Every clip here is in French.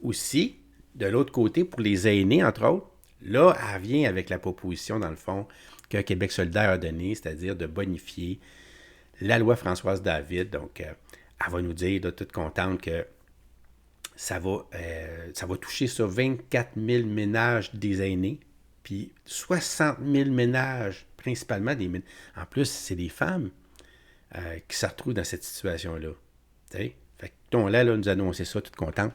aussi, de l'autre côté, pour les aînés, entre autres, là, elle vient avec la proposition, dans le fond, que Québec solidaire a donnée, c'est-à-dire de bonifier la loi Françoise David. Donc, elle va nous dire, là, toute contente, que ça va toucher sur 24 000 ménages des aînés, puis 60 000 ménages, principalement des ménages. En plus, c'est des femmes qui se retrouvent dans cette situation-là. T'sais? Fait que ton-là, là, nous annoncer ça, toute contente.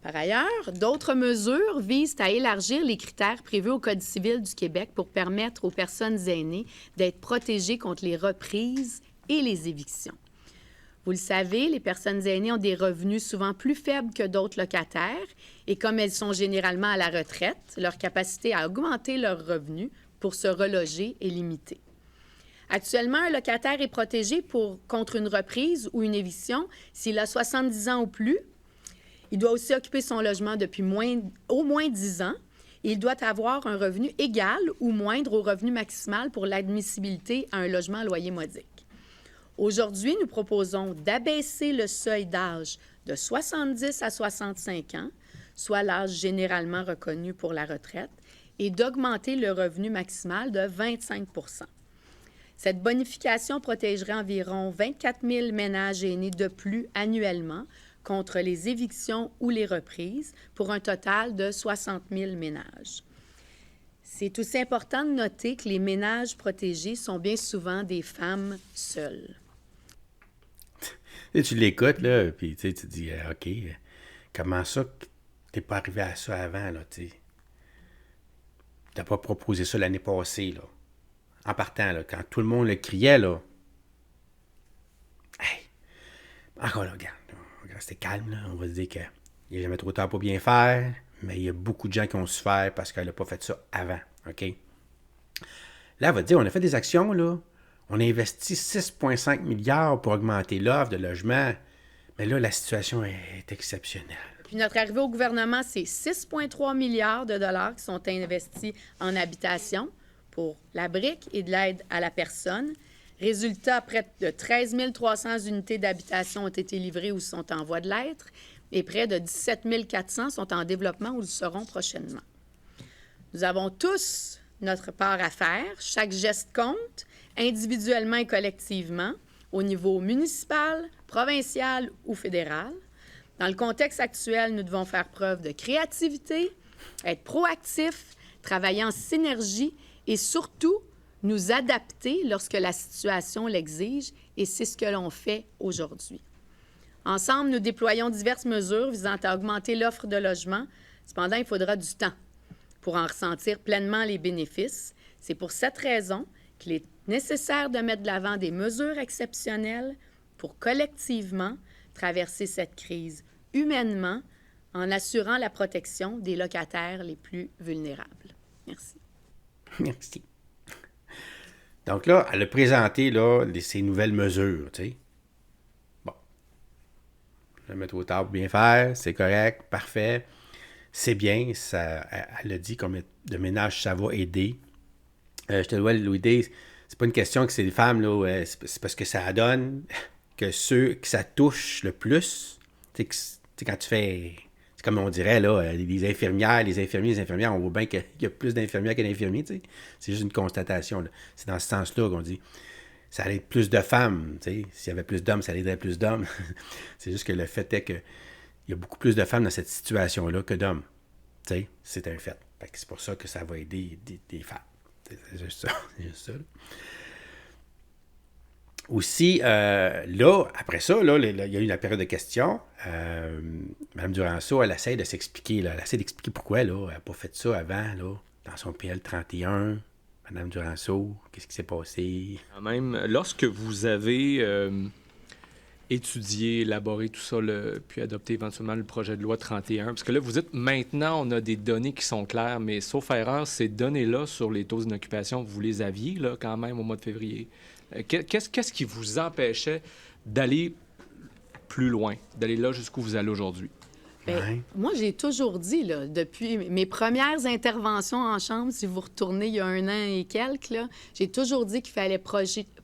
Par ailleurs, d'autres mesures visent à élargir les critères prévus au Code civil du Québec pour permettre aux personnes aînées d'être protégées contre les reprises et les évictions. Vous le savez, les personnes aînées ont des revenus souvent plus faibles que d'autres locataires et comme elles sont généralement à la retraite, leur capacité à augmenter leurs revenus pour se reloger est limitée. Actuellement, un locataire est protégé contre une reprise ou une éviction s'il a 70 ans ou plus. Il doit aussi occuper son logement depuis au moins 10 ans et il doit avoir un revenu égal ou moindre au revenu maximal pour l'admissibilité à un logement à loyer modique. Aujourd'hui, nous proposons d'abaisser le seuil d'âge de 70 à 65 ans, soit l'âge généralement reconnu pour la retraite, et d'augmenter le revenu maximal de 25 %. Cette bonification protégerait environ 24 000 ménages aînés de plus annuellement contre les évictions ou les reprises, pour un total de 60 000 ménages. C'est aussi important de noter que les ménages protégés sont bien souvent des femmes seules. Et tu l'écoutes, là, puis tu te dis, OK, comment ça, t'es pas arrivé à ça avant, là, tu sais? T'as pas proposé ça l'année passée, là. En partant, là, quand tout le monde le criait, là. Hey! Encore là, regarde, c'était calme, là. On va se dire qu'il n'y a jamais trop tard pour bien faire, mais il y a beaucoup de gens qui ont souffert parce qu'elle n'a pas fait ça avant, OK? Là, elle va te dire, on a fait des actions, là. On a investi 6,5 milliards pour augmenter l'offre de logement. Mais là, la situation est exceptionnelle. Puis notre arrivée au gouvernement, c'est 6,3 milliards de dollars qui sont investis en habitation pour la brique et de l'aide à la personne. Résultat, près de 13 300 unités d'habitation ont été livrées ou sont en voie de l'être et près de 17 400 sont en développement ou le seront prochainement. Nous avons tous notre part à faire. Chaque geste compte, individuellement et collectivement, au niveau municipal, provincial ou fédéral. Dans le contexte actuel, nous devons faire preuve de créativité, être proactifs, travailler en synergie et surtout nous adapter lorsque la situation l'exige, et c'est ce que l'on fait aujourd'hui. Ensemble, nous déployons diverses mesures visant à augmenter l'offre de logement. Cependant, il faudra du temps pour en ressentir pleinement les bénéfices. C'est pour cette raison qu'il est nécessaire de mettre de l'avant des mesures exceptionnelles pour collectivement traverser cette crise humainement en assurant la protection des locataires les plus vulnérables. Merci. Merci. Donc là, elle a présenté là, ces nouvelles mesures, tu sais. Bon. Le mettre au tard pour bien faire, c'est correct, parfait. C'est bien, ça, elle a dit combien de ménages ça va aider. Je te dois l'aider. C'est pas une question que c'est des femmes, là, c'est parce que ça donne que ceux que ça touche le plus, tu sais, quand tu fais, c'est comme on dirait, là, les infirmières, les infirmières, on voit bien qu'il y a plus d'infirmières que d'infirmiers, tu sais. C'est juste une constatation, là. C'est dans ce sens-là qu'on dit, ça allait être plus de femmes, tu sais. S'il y avait plus d'hommes, ça allait être plus d'hommes. C'est juste que le fait est que il y a beaucoup plus de femmes dans cette situation-là que d'hommes. Tu sais, c'est un fait. Fait que c'est pour ça que ça va aider des femmes. C'est juste ça. C'est juste ça. Là. Aussi, là, après ça, là, il y a eu la période de questions. Mme Duranceau, elle essaie de s'expliquer. Là, elle essaie d'expliquer pourquoi là, elle n'a pas fait ça avant, là, dans son PL 31. Mme Duranceau, qu'est-ce qui s'est passé? Quand même, lorsque vous avez étudié, élaboré tout ça, puis adopté éventuellement le projet de loi 31, parce que là, vous dites, maintenant, on a des données qui sont claires, mais sauf erreur, ces données-là sur les taux d'inoccupation, vous les aviez là, quand même au mois de février. Qu'est-ce qui vous empêchait d'aller plus loin, d'aller là jusqu'où vous allez aujourd'hui? Bien, Ouais. moi, j'ai toujours dit, là, depuis mes premières interventions en chambre, si vous retournez il y a 1 an et quelques, là, j'ai toujours dit qu'il fallait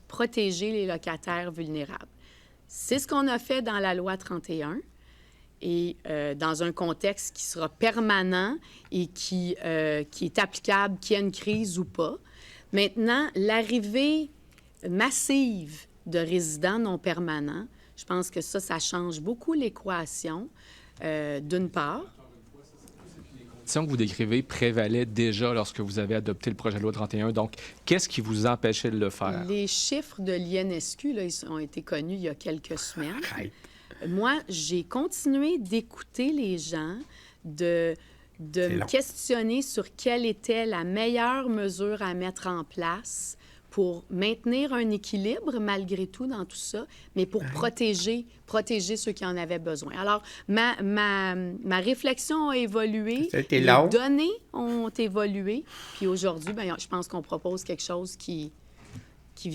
protéger les locataires vulnérables. C'est ce qu'on a fait dans la loi 31. et dans un contexte qui sera permanent et qui est applicable, qu'il y ait une crise ou pas. Maintenant, l'arrivée massive de résidents non permanents, je pense que ça change beaucoup l'équation, d'une part. Les conditions que vous décrivez prévalaient déjà lorsque vous avez adopté le projet de loi 31. Donc, qu'est-ce qui vous empêchait de le faire? Les chiffres de l'INSQ, là, ils ont été connus il y a quelques semaines. Moi, j'ai continué d'écouter les gens, de me questionner sur quelle était la meilleure mesure à mettre en place pour maintenir un équilibre malgré tout dans tout ça, mais pour protéger ceux qui en avaient besoin. Alors, ma réflexion a évolué, les données ont évolué, puis aujourd'hui, bien, je pense qu'on propose quelque chose qui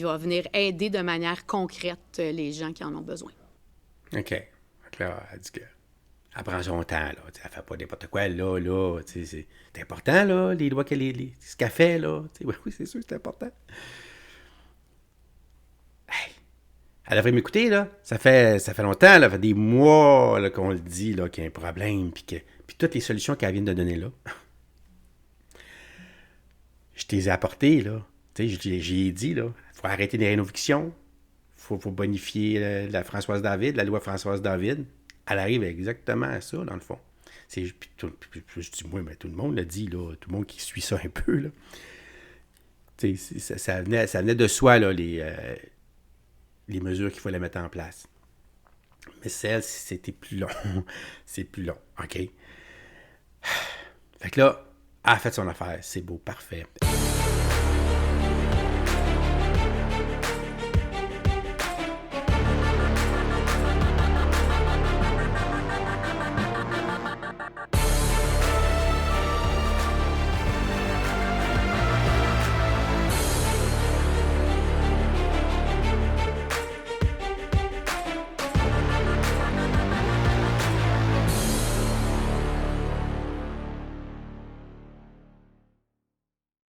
va venir aider de manière concrète les gens qui en ont besoin. OK. Donc là, elle dit qu'elle prend son temps, là. Elle ne fait pas n'importe quoi, là. C'est important, là, les lois ce qu'elle fait, là. Oui, c'est sûr, c'est important. Hey. Elle devrait m'écouter, là. Ça fait longtemps, là, ça fait des mois là, qu'on le dit, là, qu'il y a un problème, puis toutes les solutions qu'elle vient de donner, là. Je t'ai les ai apportées, là. J'y ai dit, là. Il faut arrêter les rénovictions. Il faut bonifier la Françoise David, la loi Françoise David. Elle arrive exactement à ça, dans le fond. Puis je dis, moi, mais tout le monde l'a dit, là, tout le monde qui suit ça un peu, là. Ça venait de soi, là, les mesures qu'il fallait mettre en place. Mais c'était plus long. C'est plus long, OK? Fait que là, elle a fait son affaire. C'est beau, parfait.